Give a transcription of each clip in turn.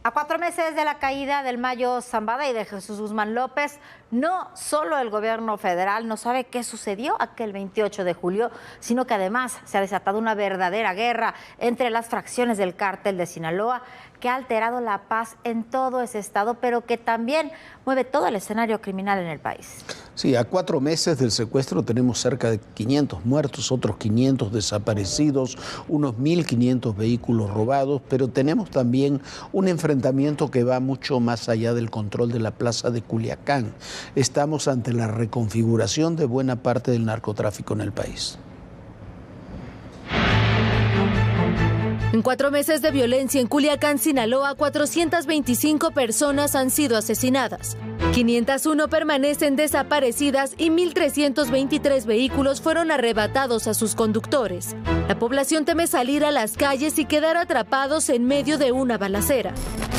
A 4 meses de la caída del Mayo Zambada y de Jesús Guzmán López, no solo el gobierno federal no sabe qué sucedió aquel 28 de julio, sino que además se ha desatado una verdadera guerra entre las fracciones del cártel de Sinaloa que ha alterado la paz en todo ese estado, pero que también mueve todo el escenario criminal en el país. Sí, a 4 meses del secuestro tenemos cerca de 500 muertos, otros 500 desaparecidos, unos 1.500 vehículos robados, pero tenemos también un enfrentamiento que va mucho más allá del control de la plaza de Culiacán. Estamos ante la reconfiguración de buena parte del narcotráfico en el país. En 4 meses de violencia en Culiacán, Sinaloa, 425 personas han sido asesinadas. 501 permanecen desaparecidas y 1.323 vehículos fueron arrebatados a sus conductores. La población teme salir a las calles y quedar atrapados en medio de una balacera.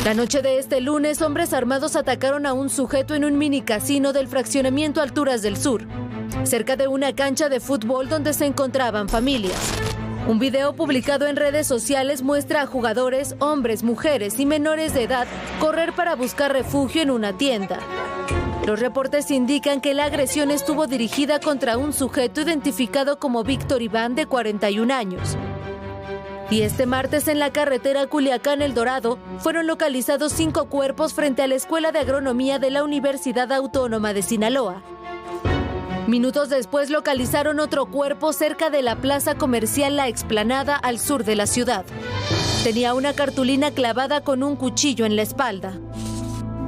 La noche de este lunes, hombres armados atacaron a un sujeto en un mini casino del fraccionamiento Alturas del Sur, cerca de una cancha de fútbol donde se encontraban familias. Un video publicado en redes sociales muestra a jugadores, hombres, mujeres y menores de edad correr para buscar refugio en una tienda. Los reportes indican que la agresión estuvo dirigida contra un sujeto identificado como Víctor Iván, de 41 años. Y este martes en la carretera Culiacán-El Dorado fueron localizados 5 cuerpos frente a la Escuela de Agronomía de la Universidad Autónoma de Sinaloa. Minutos después localizaron otro cuerpo cerca de la plaza comercial La Explanada, al sur de la ciudad. Tenía una cartulina clavada con un cuchillo en la espalda.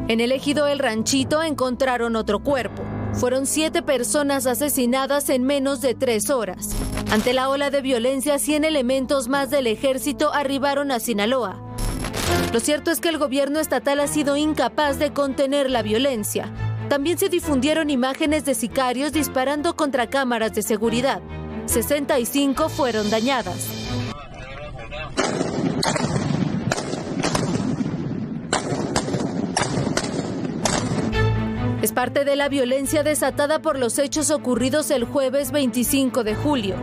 En el ejido El Ranchito encontraron otro cuerpo. Fueron 7 personas asesinadas en menos de 3 horas. Ante la ola de violencia, 100 elementos más del ejército arribaron a Sinaloa. Lo cierto es que el gobierno estatal ha sido incapaz de contener la violencia. También se difundieron imágenes de sicarios disparando contra cámaras de seguridad. 65 fueron dañadas. Es parte de la violencia desatada por los hechos ocurridos el jueves 25 de julio,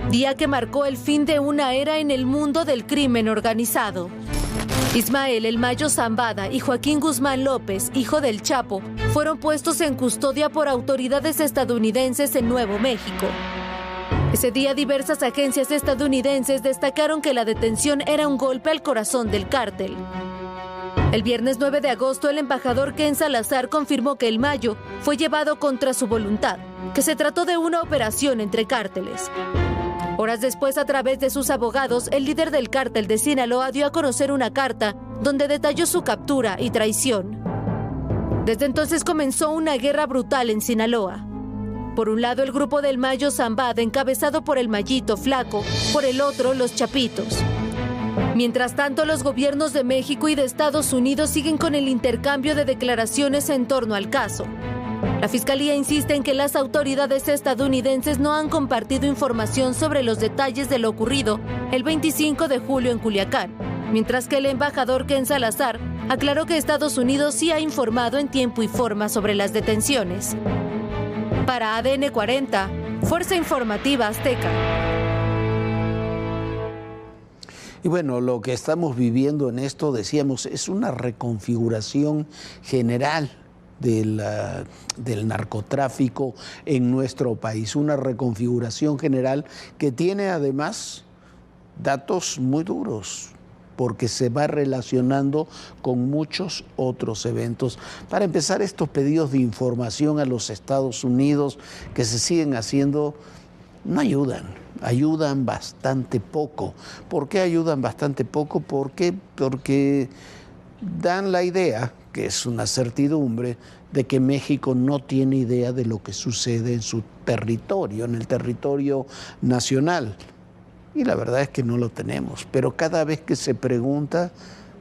día que marcó el fin de una era en el mundo del crimen organizado. Ismael El Mayo Zambada y Joaquín Guzmán López, hijo del Chapo, fueron puestos en custodia por autoridades estadounidenses en Nuevo México. Ese día, diversas agencias estadounidenses destacaron que la detención era un golpe al corazón del cártel. El viernes 9 de agosto, el embajador Ken Salazar confirmó que El Mayo fue llevado contra su voluntad, que se trató de una operación entre cárteles. Horas después, a través de sus abogados, el líder del cártel de Sinaloa dio a conocer una carta donde detalló su captura y traición. Desde entonces comenzó una guerra brutal en Sinaloa. Por un lado, el grupo del Mayo Zambada, encabezado por el Mayito Flaco, por el otro, los Chapitos. Mientras tanto, los gobiernos de México y de Estados Unidos siguen con el intercambio de declaraciones en torno al caso. La Fiscalía insiste en que las autoridades estadounidenses no han compartido información sobre los detalles de lo ocurrido el 25 de julio en Culiacán, mientras que el embajador Ken Salazar aclaró que Estados Unidos sí ha informado en tiempo y forma sobre las detenciones. Para ADN 40, Fuerza Informativa Azteca. Y bueno, lo que estamos viviendo en esto, decíamos, es una reconfiguración general del narcotráfico en nuestro país, una reconfiguración general que tiene además datos muy duros, porque se va relacionando con muchos otros eventos. Para empezar, estos pedidos de información a los Estados Unidos que se siguen haciendo no ayudan bastante poco. ¿Por qué ayudan bastante poco? Porque dan la idea, que es una certidumbre, de que México no tiene idea de lo que sucede en su territorio, en el territorio nacional. Y la verdad es que no lo tenemos. Pero cada vez que se pregunta,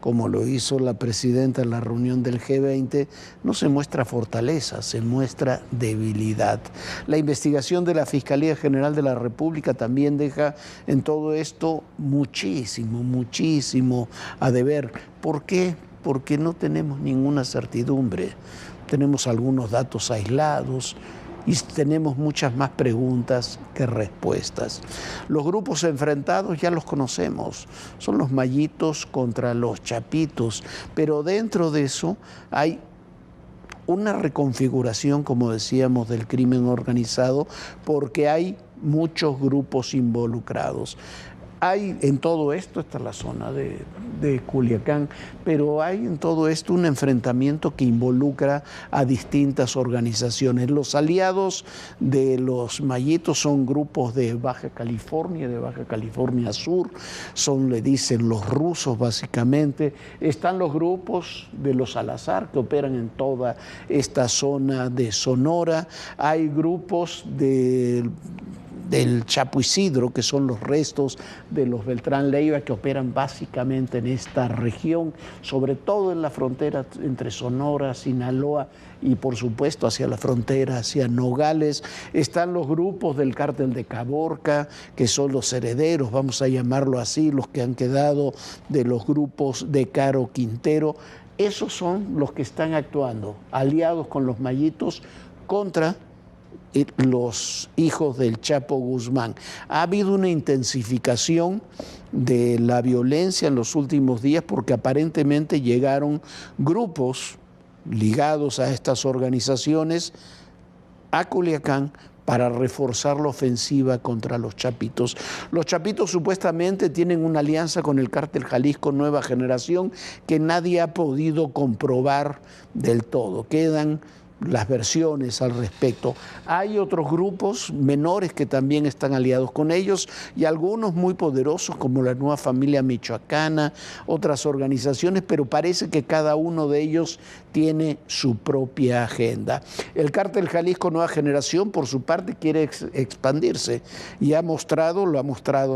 como lo hizo la presidenta en la reunión del G20, no se muestra fortaleza, se muestra debilidad. La investigación de la Fiscalía General de la República también deja en todo esto muchísimo a deber. ¿Por qué? Porque no tenemos ninguna certidumbre. Tenemos algunos datos aislados y tenemos muchas más preguntas que respuestas. Los grupos enfrentados ya los conocemos, son los Mayitos contra los Chapitos, pero dentro de eso hay una reconfiguración, como decíamos, del crimen organizado, porque hay muchos grupos involucrados. Hay en todo esto, esta es la zona de Culiacán, pero hay en todo esto un enfrentamiento que involucra a distintas organizaciones. Los aliados de los Mayitos son grupos de Baja California Sur, le dicen los rusos básicamente. Están los grupos de los Salazar que operan en toda esta zona de Sonora. Hay grupos del Chapo Isidro, que son los restos de los Beltrán Leiva, que operan básicamente en esta región, sobre todo en la frontera entre Sonora, Sinaloa y por supuesto hacia la frontera, hacia Nogales. Están los grupos del cártel de Caborca, que son los herederos, vamos a llamarlo así, los que han quedado de los grupos de Caro Quintero. Esos son los que están actuando, aliados con los Mayitos contra los hijos del Chapo Guzmán. Ha habido una intensificación de la violencia en los últimos días porque aparentemente llegaron grupos ligados a estas organizaciones a Culiacán para reforzar la ofensiva contra los Chapitos. Los Chapitos supuestamente tienen una alianza con el Cártel Jalisco Nueva Generación que nadie ha podido comprobar del todo. Quedan las versiones al respecto. Hay otros grupos menores que también están aliados con ellos y algunos muy poderosos como la Nueva Familia Michoacana, otras organizaciones, pero parece que cada uno de ellos tiene su propia agenda. El Cártel Jalisco Nueva Generación, por su parte, quiere expandirse y lo ha mostrado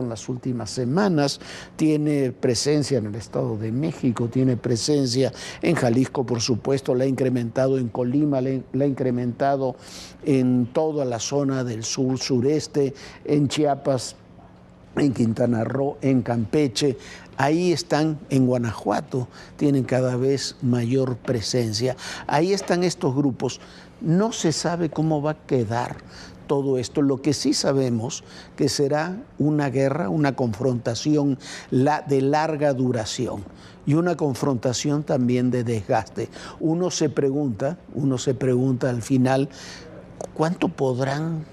en las últimas semanas. Tiene presencia en el Estado de México, tiene presencia en Jalisco, por supuesto, la ha incrementado en Colima, la ha incrementado en toda la zona del sur, sureste, en Chiapas, en Quintana Roo, en Campeche. Ahí están, en Guanajuato, tienen cada vez mayor presencia. Ahí están estos grupos. No se sabe cómo va a quedar todo esto. Lo que sí sabemos que será una guerra, una confrontación de larga duración y una confrontación también de desgaste. Uno se pregunta al final, ¿cuánto podrán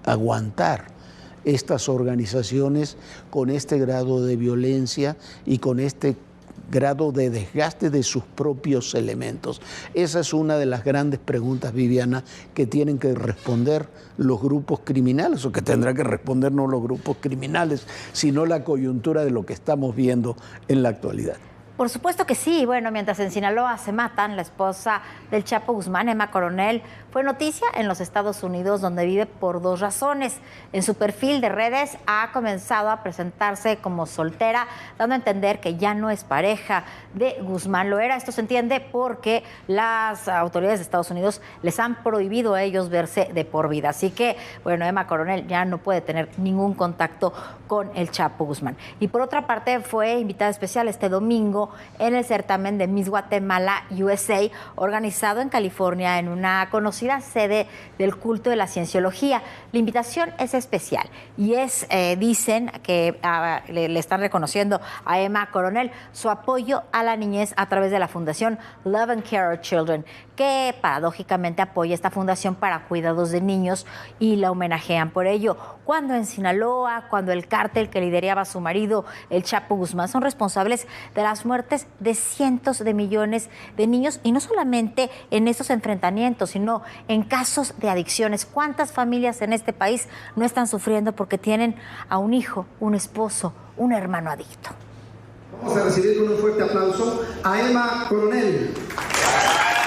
aguantar estas organizaciones con este grado de violencia y con este grado de desgaste de sus propios elementos? Esa es una de las grandes preguntas, Viviana, que tienen que responder los grupos criminales, o que tendrán que responder no los grupos criminales, sino la coyuntura de lo que estamos viendo en la actualidad. Por supuesto que sí. Bueno, mientras en Sinaloa se matan, la esposa del Chapo Guzmán, Emma Coronel, fue noticia en los Estados Unidos, donde vive por dos razones. En su perfil de redes ha comenzado a presentarse como soltera, dando a entender que ya no es pareja de Guzmán Loera. Esto se entiende porque las autoridades de Estados Unidos les han prohibido a ellos verse de por vida. Así que, bueno, Emma Coronel ya no puede tener ningún contacto con el Chapo Guzmán. Y por otra parte, fue invitada especial este domingo en el certamen de Miss Guatemala USA, organizado en California en una conocida sede del culto de la cienciología. La invitación es especial y dicen que le están reconociendo a Emma Coronel su apoyo a la niñez a través de la fundación Love and Care of Children, que paradójicamente apoya esta fundación para cuidados de niños y la homenajean por ello. Cuando en Sinaloa, cuando el cártel que lideraba su marido, el Chapo Guzmán, son responsables de las muertes de cientos de millones de niños, y no solamente en esos enfrentamientos, sino en casos de adicciones. ¿Cuántas familias en este país no están sufriendo porque tienen a un hijo, un esposo, un hermano adicto? Vamos a recibir con un fuerte aplauso a Emma Coronel.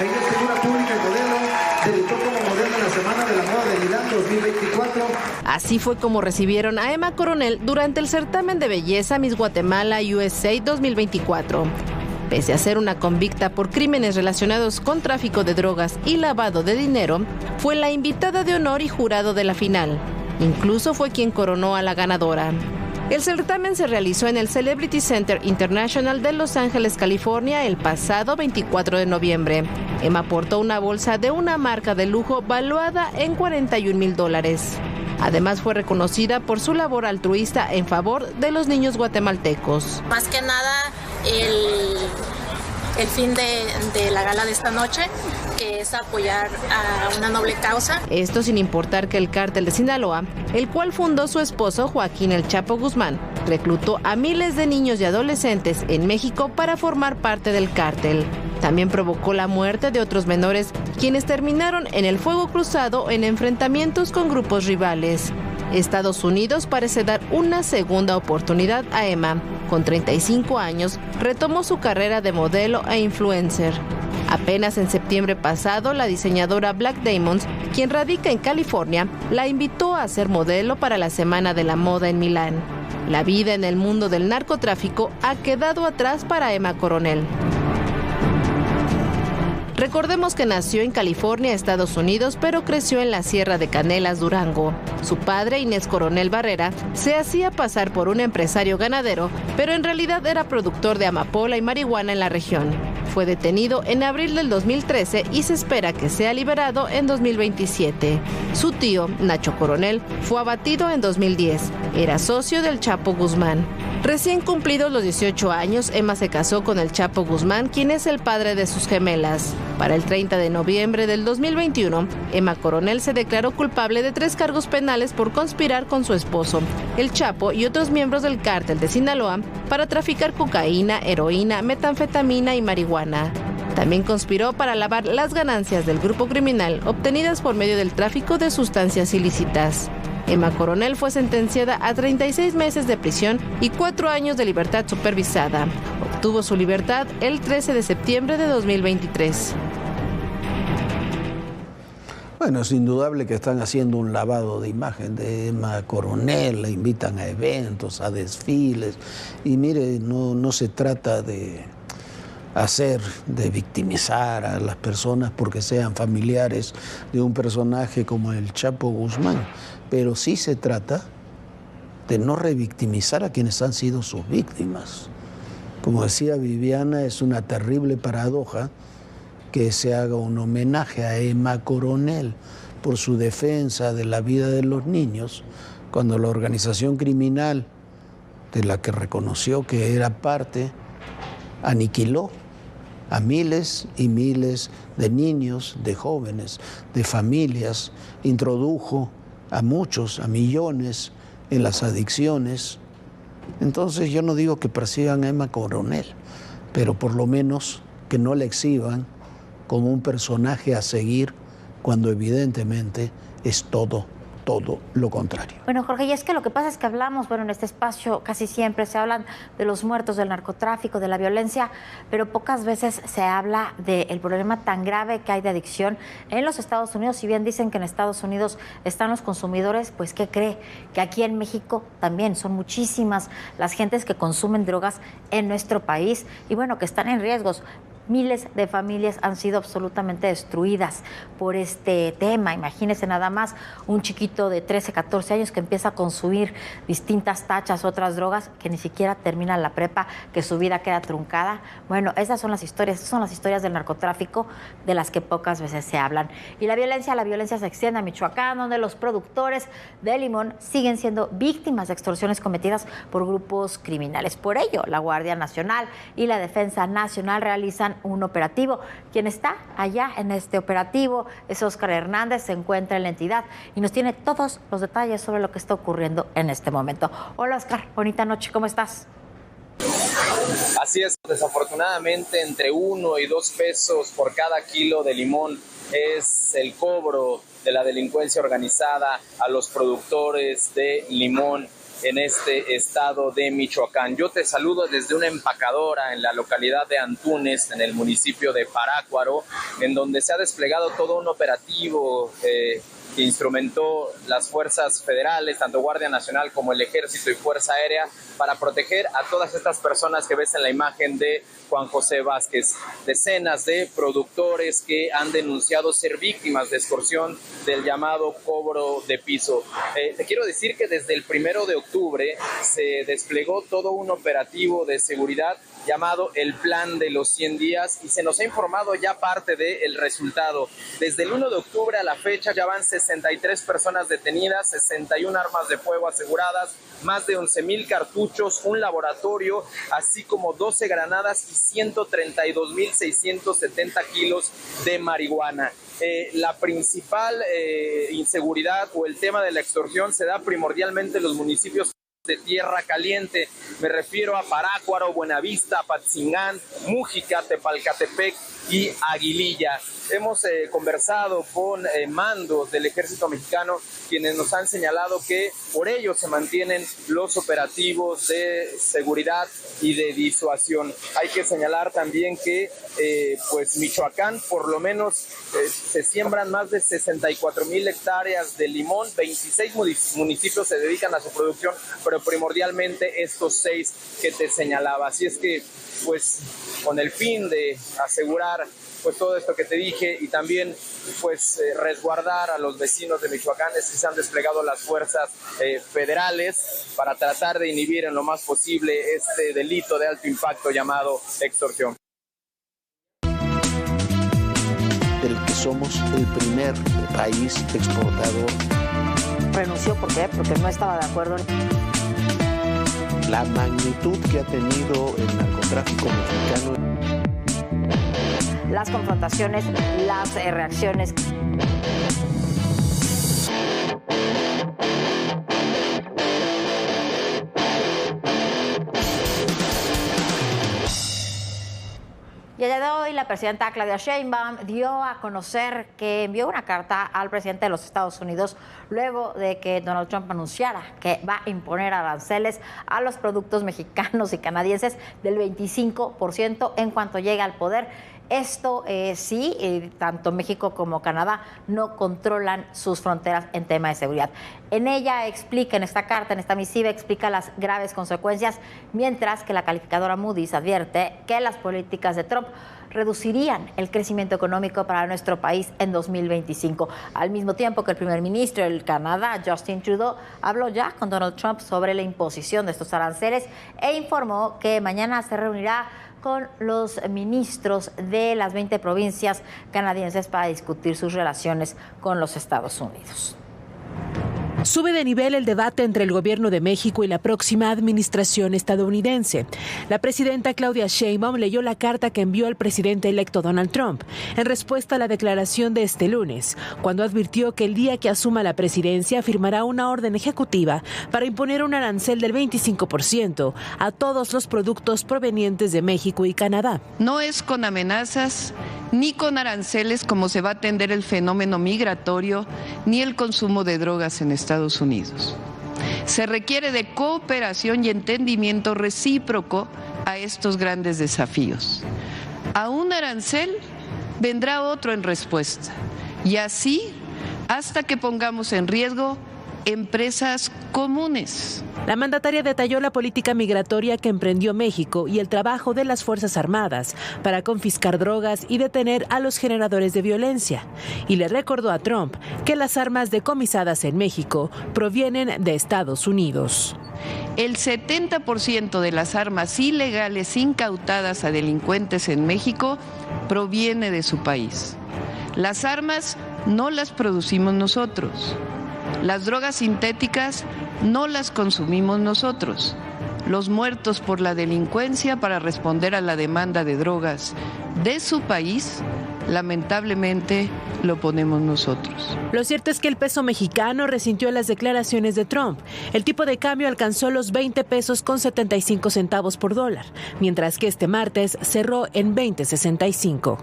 Ella es figura pública y modelo, debutó como modelo en la Semana de la Moda de Milán 2024. Así fue como recibieron a Emma Coronel durante el certamen de belleza Miss Guatemala USA 2024. Pese a ser una convicta por crímenes relacionados con tráfico de drogas y lavado de dinero, fue la invitada de honor y jurado de la final. Incluso fue quien coronó a la ganadora. El certamen se realizó en el Celebrity Center International de Los Ángeles, California, el pasado 24 de noviembre. Emma portó una bolsa de una marca de lujo valuada en $41,000. Además, fue reconocida por su labor altruista en favor de los niños guatemaltecos. Más que nada, el fin de la gala de esta noche, que es apoyar a una noble causa. Esto sin importar que el cártel de Sinaloa, el cual fundó su esposo Joaquín El Chapo Guzmán, reclutó a miles de niños y adolescentes en México para formar parte del cártel. También provocó la muerte de otros menores, quienes terminaron en el fuego cruzado en enfrentamientos con grupos rivales. Estados Unidos parece dar una segunda oportunidad a Emma. Con 35 años, retomó su carrera de modelo e influencer. Apenas en septiembre pasado, la diseñadora Black Diamonds, quien radica en California, la invitó a ser modelo para la Semana de la Moda en Milán. La vida en el mundo del narcotráfico ha quedado atrás para Emma Coronel. Recordemos que nació en California, Estados Unidos, pero creció en la Sierra de Canelas, Durango. Su padre, Inés Coronel Barrera, se hacía pasar por un empresario ganadero, pero en realidad era productor de amapola y marihuana en la región. Fue detenido en abril del 2013 y se espera que sea liberado en 2027. Su tío, Nacho Coronel, fue abatido en 2010. Era socio del Chapo Guzmán. Recién cumplidos los 18 años, Emma se casó con el Chapo Guzmán, quien es el padre de sus gemelas. Para el 30 de noviembre del 2021, Emma Coronel se declaró culpable de 3 cargos penales por conspirar con su esposo, el Chapo, y otros miembros del cártel de Sinaloa para traficar cocaína, heroína, metanfetamina y marihuana. También conspiró para lavar las ganancias del grupo criminal obtenidas por medio del tráfico de sustancias ilícitas. Emma Coronel fue sentenciada a 36 meses de prisión y 4 años de libertad supervisada. Obtuvo su libertad el 13 de septiembre de 2023. Bueno, es indudable que están haciendo un lavado de imagen de Emma Coronel, la invitan a eventos, a desfiles, y mire, no se trata de victimizar a las personas porque sean familiares de un personaje como el Chapo Guzmán, pero sí se trata de no revictimizar a quienes han sido sus víctimas. Como decía Viviana, es una terrible paradoja que se haga un homenaje a Emma Coronel por su defensa de la vida de los niños, cuando la organización criminal de la que reconoció que era parte aniquiló a miles y miles de niños, de jóvenes, de familias, introdujo a muchos, a millones en las adicciones. Entonces yo no digo que persigan a Emma Coronel, pero por lo menos que no la exhiban como un personaje a seguir cuando evidentemente es todo lo contrario. Bueno, Jorge, y es que lo que pasa es que hablamos, en este espacio casi siempre se hablan de los muertos, del narcotráfico, de la violencia, pero pocas veces se habla del problema tan grave que hay de adicción en los Estados Unidos. Si bien dicen que en Estados Unidos están los consumidores, pues ¿qué cree? Que aquí en México también son muchísimas las gentes que consumen drogas en nuestro país y que están en riesgos. Miles de familias han sido absolutamente destruidas por este tema. Imagínense nada más un chiquito de 13, 14 años que empieza a consumir distintas tachas, otras drogas, que ni siquiera termina la prepa, que su vida queda truncada. Bueno, esas son las historias del narcotráfico de las que pocas veces se hablan. Y la violencia se extiende a Michoacán, donde los productores de limón siguen siendo víctimas de extorsiones cometidas por grupos criminales. Por ello, la Guardia Nacional y la Defensa Nacional realizan un operativo. Quien está allá en este operativo es Óscar Hernández, se encuentra en la entidad y nos tiene todos los detalles sobre lo que está ocurriendo en este momento. Hola Óscar, bonita noche, ¿cómo estás? Así es, desafortunadamente entre 1 y 2 pesos por cada kilo de limón es el cobro de la delincuencia organizada a los productores de limón en este estado de Michoacán. Yo te saludo desde una empacadora en la localidad de Antunes, en el municipio de Parácuaro, en donde se ha desplegado todo un operativo que instrumentó las fuerzas federales, tanto Guardia Nacional como el Ejército y Fuerza Aérea, para proteger a todas estas personas que ves en la imagen de Juan José Vázquez. Decenas de productores que han denunciado ser víctimas de extorsión del llamado cobro de piso. Te quiero decir que desde el 1 de octubre se desplegó todo un operativo de seguridad llamado el Plan de los 100 días y se nos ha informado ya parte del resultado. Desde el 1 de octubre a la fecha ya van 63 personas detenidas, 61 armas de fuego aseguradas, más de 11,000 cartuchos, un laboratorio, así como 12 granadas y 132,670 kilos de marihuana. La principal inseguridad o el tema de la extorsión se da primordialmente en los municipios de Tierra Caliente. Me refiero a Parácuaro, Buenavista, Apatzingán, Mújica, Tepalcatepec y Aguililla. Hemos conversado con mandos del Ejército Mexicano, quienes nos han señalado que por ello se mantienen los operativos de seguridad y de disuasión. Hay que señalar también que pues Michoacán, por lo menos se siembran más de 64,000 hectáreas de limón, 26 municipios se dedican a su producción, pero primordialmente estos 6 que te señalaba. Así es que, pues, con el fin de asegurar pues todo esto que te dije y también pues resguardar a los vecinos de Michoacán, se han desplegado las fuerzas federales para tratar de inhibir en lo más posible este delito de alto impacto llamado extorsión. Del que somos el primer país exportador. Renunció, ¿por qué? Porque no estaba de acuerdo en La magnitud que ha tenido el narcotráfico mexicano. las confrontaciones, las reacciones. Y el día de hoy la presidenta Claudia Sheinbaum dio a conocer que envió una carta al presidente de los Estados Unidos luego de que Donald Trump anunciara que va a imponer aranceles a los productos mexicanos y canadienses del 25% en cuanto llegue al poder. Esto tanto México como Canadá no controlan sus fronteras en tema de seguridad. En ella explica, en esta carta, en esta misiva, explica las graves consecuencias, mientras que la calificadora Moody's advierte que las políticas de Trump reducirían el crecimiento económico para nuestro país en 2025. Al mismo tiempo que el primer ministro del Canadá, Justin Trudeau, habló ya con Donald Trump sobre la imposición de estos aranceles e informó que mañana se reunirá con los ministros de las 20 provincias canadienses para discutir sus relaciones con los Estados Unidos. Sube de nivel el debate entre el gobierno de México y la próxima administración estadounidense. La presidenta Claudia Sheinbaum leyó la carta que envió al presidente electo Donald Trump en respuesta a la declaración de este lunes, cuando advirtió que el día que asuma la presidencia firmará una orden ejecutiva para imponer un arancel del 25% a todos los productos provenientes de México y Canadá. No es con amenazas ni con aranceles como se va a atender el fenómeno migratorio ni el consumo de drogas en Estados Unidos. Se requiere de cooperación y entendimiento recíproco a estos grandes desafíos. A un arancel vendrá otro en respuesta, y así hasta que pongamos en riesgo empresas comunes. La mandataria detalló la política migratoria que emprendió México y el trabajo de las Fuerzas Armadas para confiscar drogas y detener a los generadores de violencia. Y le recordó a Trump que las armas decomisadas en México provienen de Estados Unidos. El 70% de las armas ilegales incautadas a delincuentes en México proviene de su país. Las armas no las producimos nosotros. Las drogas sintéticas no las consumimos nosotros. Los muertos por la delincuencia para responder a la demanda de drogas de su país, lamentablemente, lo ponemos nosotros. Lo cierto es que el peso mexicano resintió las declaraciones de Trump. El tipo de cambio alcanzó los 20 pesos con 75 centavos por dólar, mientras que este martes cerró en 20.65.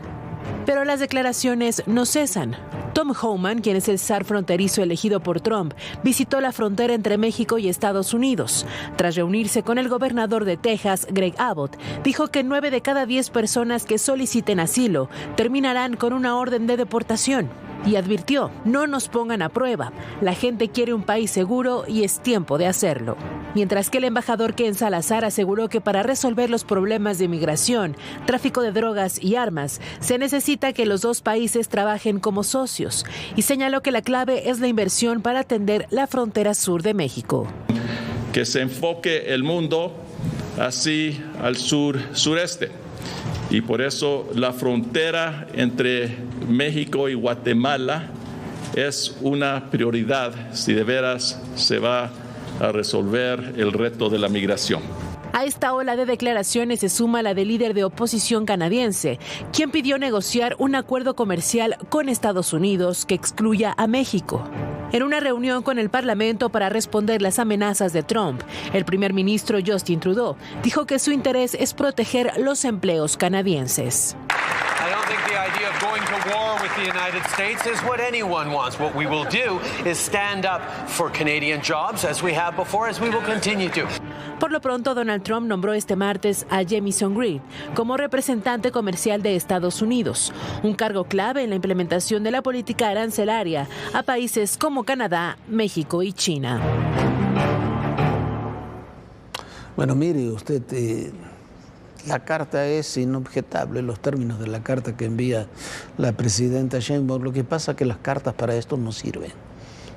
Pero las declaraciones no cesan. Tom Homan, quien es el zar fronterizo elegido por Trump, visitó la frontera entre México y Estados Unidos. Tras reunirse con el gobernador de Texas, Greg Abbott, dijo que 9 de cada 10 personas que soliciten asilo terminarán con una orden de deportación. Y advirtió, no nos pongan a prueba. La gente quiere un país seguro y es tiempo de hacerlo. Mientras que el embajador Ken Salazar aseguró que para resolver los problemas de migración, tráfico de drogas y armas, se necesita que los dos países trabajen como socios. Y señaló que la clave es la inversión para atender la frontera sur de México. Que se enfoque el mundo así al sureste. Y por eso la frontera entre México y Guatemala es una prioridad si de veras se va a resolver el reto de la migración. A esta ola de declaraciones se suma la del líder de oposición canadiense, quien pidió negociar un acuerdo comercial con Estados Unidos que excluya a México. En una reunión con el Parlamento para responder las amenazas de Trump, el primer ministro Justin Trudeau dijo que su interés es proteger los empleos canadienses. I don't think the idea of going to war with the United States is what anyone wants. What we will do is stand up for Canadian jobs, as we have before, as we will continue to. Por lo pronto, Donald Trump nombró este martes a Jamieson Green como representante comercial de Estados Unidos, un cargo clave en la implementación de la política arancelaria a países como Canadá, México y China. Bueno, mire usted, la carta es inobjetable, los términos de la carta que envía la presidenta Sheinbaum. Lo que pasa es que las cartas para esto no sirven.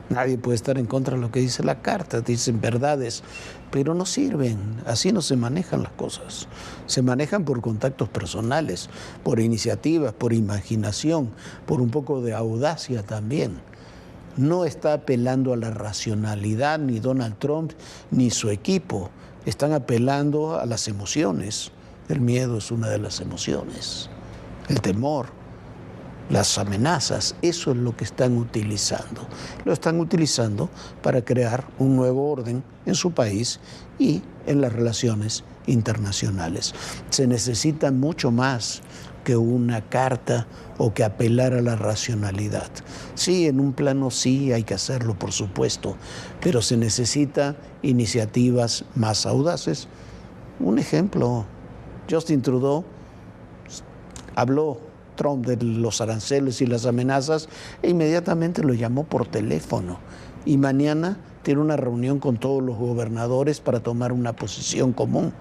Nadie puede estar en contra de lo que dice la carta, dicen verdades, pero no sirven. Así no se manejan las cosas. Se manejan por contactos personales, por iniciativas, por imaginación, por un poco de audacia también. No está apelando a la racionalidad ni Donald Trump ni su equipo. Están apelando a las emociones. El miedo es una de las emociones. El temor. Las amenazas, eso es lo que están utilizando. Lo están utilizando para crear un nuevo orden en su país y en las relaciones internacionales. Se necesita mucho más que una carta o que apelar a la racionalidad. Sí, en un plano sí hay que hacerlo, por supuesto, pero se necesitan iniciativas más audaces. Un ejemplo, Justin Trudeau habló Trump de los aranceles y las amenazas e inmediatamente lo llamó por teléfono. Y mañana tiene una reunión con todos los gobernadores para tomar una posición común.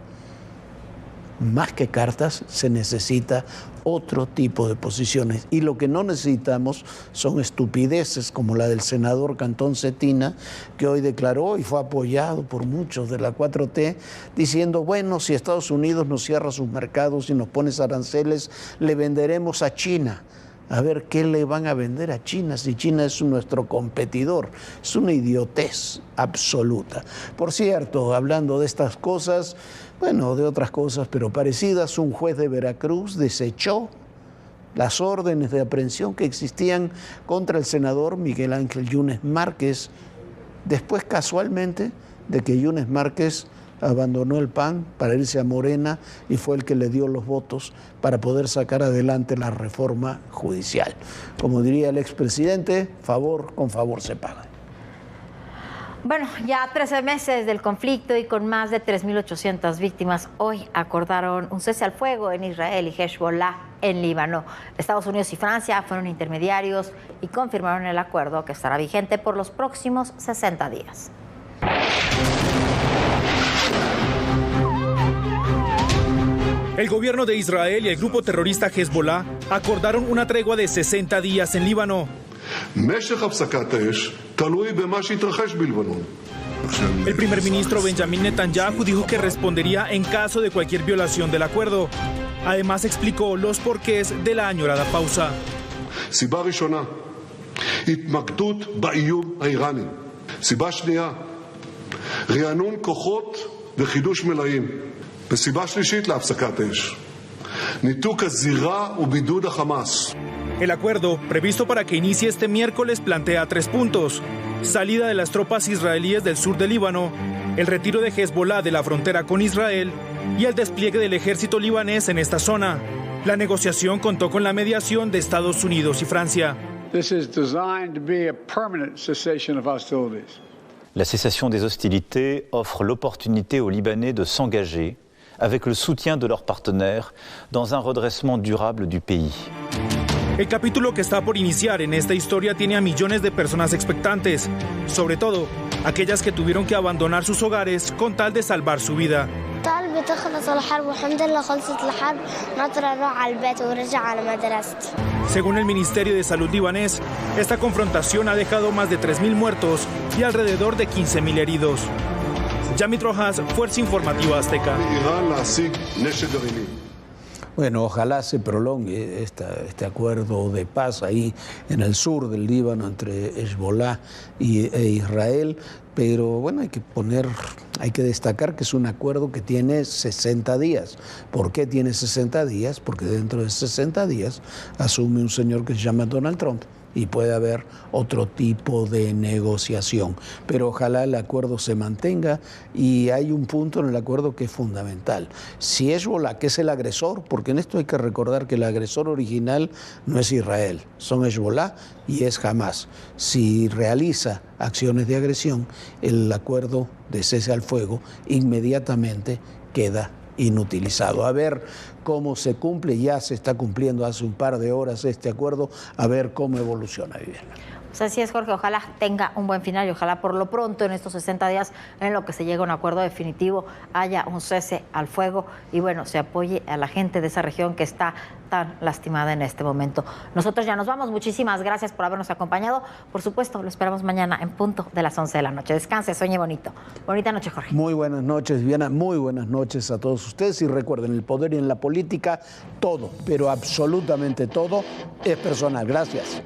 Más que cartas, se necesita otro tipo de posiciones. Y lo que no necesitamos son estupideces como la del senador Cantón Cetina, que hoy declaró y fue apoyado por muchos de la 4T, diciendo, bueno, si Estados Unidos nos cierra sus mercados y nos pone aranceles, le venderemos a China. A ver, ¿qué le van a vender a China si China es nuestro competidor? Es una idiotez absoluta. Por cierto, hablando de estas cosas, bueno, de otras cosas, pero parecidas, un juez de Veracruz desechó las órdenes de aprehensión que existían contra el senador Miguel Ángel Yunes Márquez, después casualmente de que Yunes Márquez abandonó el PAN para irse a Morena y fue el que le dio los votos para poder sacar adelante la reforma judicial. Como diría el expresidente, favor con favor se paga. Bueno, ya 13 meses del conflicto y con más de 3.800 víctimas, hoy acordaron un cese al fuego en Israel y Hezbollah en Líbano. Estados Unidos y Francia fueron intermediarios y confirmaron el acuerdo que estará vigente por los próximos 60 días. El gobierno de Israel y el grupo terrorista Hezbollah acordaron una tregua de 60 días en Líbano. El primer ministro Benjamin Netanyahu dijo que respondería en caso de cualquier violación del acuerdo. Además explicó los porqués de la añorada pausa. סיבה ראשונה, התמקדות באיום האיראני. סיבה שנייה, רענון כוחות וחידוש מלאים. וסיבה שלישית להפסקת אש. ניתוק הזירה ובידוד החמאס. El acuerdo, previsto para que inicie este miércoles, plantea 3 puntos. Salida de las tropas israelíes del sur del Líbano, el retiro de Hezbollah de la frontera con Israel y el despliegue del ejército libanés en esta zona. La negociación contó con la mediación de Estados Unidos y Francia. La cessation des hostilités offre l'opportunité aux Libanais de s'engager avec le soutien de leurs partenaires dans un redressement durable du pays. El capítulo que está por iniciar en esta historia tiene a millones de personas expectantes, sobre todo aquellas que tuvieron que abandonar sus hogares con tal de salvar su vida. Según el Ministerio de Salud libanés, esta confrontación ha dejado más de 3.000 muertos y alrededor de 15.000 heridos. Yamit Rojas, Fuerza Informativa Azteca. Bueno, ojalá se prolongue este acuerdo de paz ahí en el sur del Líbano entre Hezbollah e Israel, pero bueno, hay que destacar que es un acuerdo que tiene 60 días. ¿Por qué tiene 60 días? Porque dentro de 60 días asume un señor que se llama Donald Trump y puede haber otro tipo de negociación. Pero ojalá el acuerdo se mantenga, y hay un punto en el acuerdo que es fundamental. Si Hezbollah, que es el agresor, porque en esto hay que recordar que el agresor original no es Israel, son Hezbollah y es Hamas. Si realiza acciones de agresión, el acuerdo de cese al fuego inmediatamente queda inutilizado. A ver cómo se cumple. Ya se está cumpliendo hace un par de horas este acuerdo, a ver cómo evoluciona, Viviana. Pues así es, Jorge, ojalá tenga un buen final y ojalá por lo pronto en estos 60 días en lo que se llegue a un acuerdo definitivo haya un cese al fuego y bueno, se apoye a la gente de esa región que está tan lastimada en este momento. Nosotros ya nos vamos, muchísimas gracias por habernos acompañado. Por supuesto, lo esperamos mañana en punto de las 11 de la noche. Descanse, sueñe bonito. Bonita noche, Jorge. Muy buenas noches, Viviana, muy buenas noches a todos ustedes, y recuerden, el poder y en la política, todo, pero absolutamente todo es personal. Gracias.